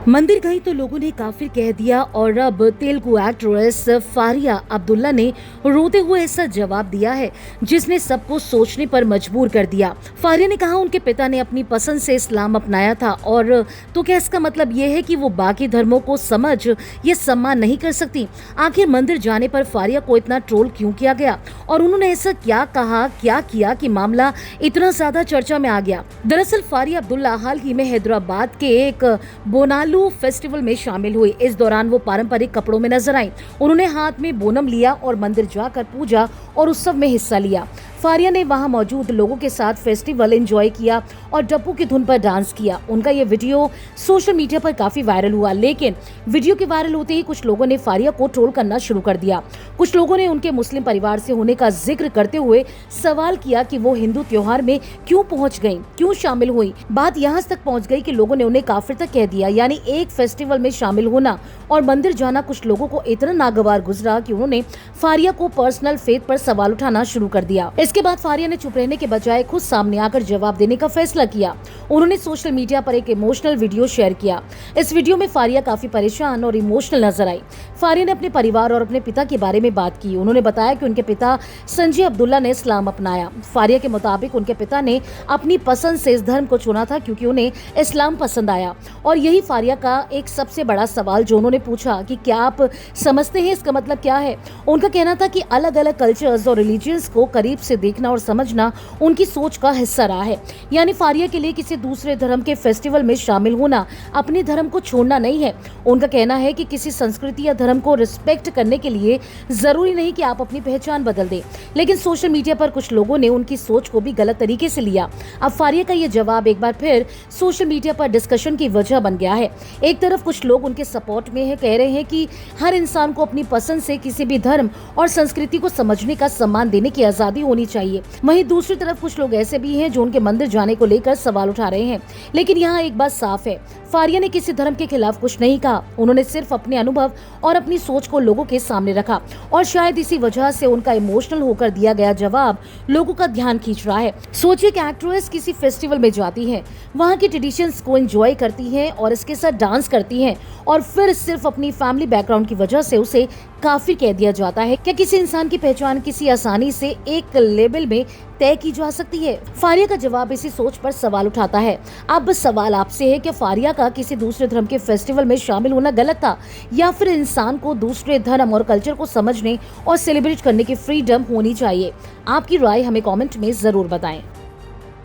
मंदिर गई तो लोगों ने काफिर कह दिया और अब तेलुगु एक्ट्रेस फारिया अब्दुल्ला ने रोते हुए ऐसा जवाब दिया है जिसने सबको सोचने पर मजबूर कर दिया। फारिया ने कहा उनके पिता ने अपनी पसंद से इस्लाम अपनाया था और तो क्या इसका मतलब ये है कि वो बाकी धर्मों को समझ या सम्मान नहीं कर सकती। आखिर मंदिर जाने पर फारिया को इतना ट्रोल क्यों किया गया और उन्होंने ऐसा क्या कहा क्या किया कि मामला इतना ज्यादा चर्चा में आ गया। दरअसल फारिया अब्दुल्ला हाल ही में हैदराबाद के एक बोनालू फेस्टिवल में शामिल हुई। इस दौरान वो पारंपरिक कपड़ों में नजर आई। उन्होंने हाथ में बोनम लिया और मंदिर जाकर पूजा और उत्सव में हिस्सा लिया। फारिया ने वहां मौजूद लोगों के साथ फेस्टिवल एंजॉय किया और डप्पू की धुन पर डांस किया। उनका ये वीडियो सोशल मीडिया पर काफी वायरल हुआ, लेकिन वीडियो के वायरल होते ही कुछ लोगों ने फारिया को ट्रोल करना शुरू कर दिया। कुछ लोगों ने उनके मुस्लिम परिवार से होने का जिक्र करते हुए सवाल किया कि वो हिंदू त्योहार में क्यों पहुंच गयी, क्यों शामिल हुई। बात यहाँ तक पहुँच गयी कि लोगों ने उन्हें काफिर तक कह दिया। यानी एक फेस्टिवल में शामिल होना और मंदिर जाना कुछ लोगों को इतना नागवार गुजरा कि उन्होंने फारिया को पर्सनल फेथ पर सवाल उठाना शुरू कर दिया। इसके बाद फारिया ने चुप रहने के बजाय खुद सामने आकर जवाब देने का फैसला किया। उन्होंने सोशल मीडिया पर एक इमोशनल वीडियो शेयर किया। इस वीडियो में फारिया काफी परेशान और इमोशनल नजर आई। फारिया ने अपने परिवार और अपने पिता के बारे में बात की। उन्होंने बताया कि उनके पिता संजय अब्दुल्ला ने इस्लाम अपनाया। फारिया के मुताबिक उनके पिता ने अपनी पसंद से इस धर्म को चुना था क्योंकि उन्हें इस्लाम पसंद आया और यही फारिया का एक सबसे बड़ा सवाल जो उन्होंने पूछा कि क्या आप समझते हैं इसका मतलब क्या है। उनका कहना था कि अलग अलग कल्चर्स और रिलीजियंस को करीब से देखना और समझना उनकी सोच का हिस्सा रहा है। यानी फारिया के लिए किसी दूसरे धर्म के फेस्टिवल में शामिल होना अपने धर्म को छोड़ना नहीं है। उनका कहना है कि किसी संस्कृति या धर्म को रिस्पेक्ट करने के लिए जरूरी नहीं कि आप अपनी पहचान बदल दें, लेकिन सोशल मीडिया पर कुछ लोगों ने उनकी सोच को भी गलत तरीके से लिया। अब फारिया का ये जवाब एक बार फिर सोशल मीडिया पर डिस्कशन की वजह बन गया है। एक तरफ कुछ लोग उनके सपोर्ट में है, कह रहे हैं कि हर इंसान को अपनी पसंद से किसी भी धर्म और संस्कृति को समझने का सम्मान देने की आजादी होनी चाहिए। वहीं दूसरी तरफ कुछ लोग ऐसे भी हैं जो उनके मंदिर जाने को लेकर सवाल उठा रहे हैं। लेकिन यहाँ एक बात साफ है, फारिया ने किसी धर्म के खिलाफ कुछ नहीं कहा। उन्होंने सिर्फ अपने अनुभव और अपनी सोच को लोगों के सामने रखा और शायद इसी वजह से उनका इमोशनल होकर दिया गया जवाब लोगों का ध्यान खींच रहा है। सोचिए कि एक्ट्रेस किसी फेस्टिवल में जाती है, वहाँ की ट्रेडिशंस को एंजॉय करती है और इसके साथ डांस करती है और फिर सिर्फ अपनी फैमिली बैकग्राउंड की वजह से उसे काफिर कह दिया जाता है। क्या किसी इंसान की पहचान किसी आसानी से एक लेबल में तय की जा सकती है? फारिया का जवाब इसी सोच पर सवाल उठाता है। अब सवाल आपसे है कि फारिया का किसी दूसरे धर्म के फेस्टिवल में शामिल होना गलत था या फिर इंसान को दूसरे धर्म और कल्चर को समझने और सेलिब्रेट करने की फ्रीडम होनी चाहिए? आपकी राय हमें कमेंट में जरूर बताएं।